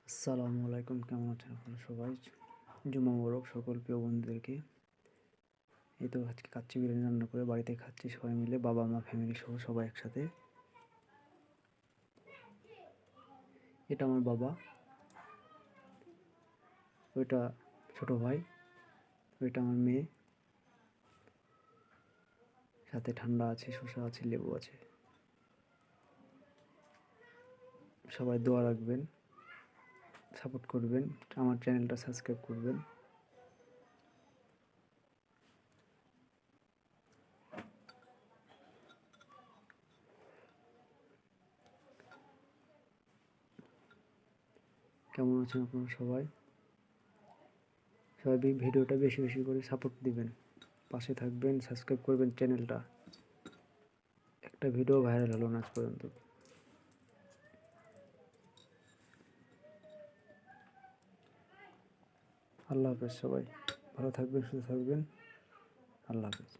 আসসালামু আলাইকুম, কেমন আছেন আপনারা সবাই? জুমা মোবারক সকল প্রিয় বন্ধুদেরকে। এই তো আজকে কাচ্চি বিরিয়ানি রান্না করে বাড়িতে খাচ্ছি সবাই মিলে, বাবা মা ফ্যামিলি সহ সবাই একসাথে। এটা আমার বাবা, ওইটা ছোট ভাই, ওইটা আমার মেয়ে, সাথে ঠান্ডা আছে, শসা আছে, লেবু আছে। সবাই দোয়া রাখবেন, সাপোর্ট করবেন, আমার চ্যানেলটা সাবস্ক্রাইব করবেন। কেমন আছেন আপনারা সবাই? সবাই ভিডিওটা বেশি বেশি করে সাপোর্ট দিবেন, পাশে থাকবেন, সাবস্ক্রাইব করবেন চ্যানেলটা। একটা ভিডিও ভাইরাল হলো না আজ পর্যন্ত। আল্লাহ হাফেজ, সবাই ভালো থাকবেন, সুস্থ থাকবেন। আল্লাহ হাফেজ।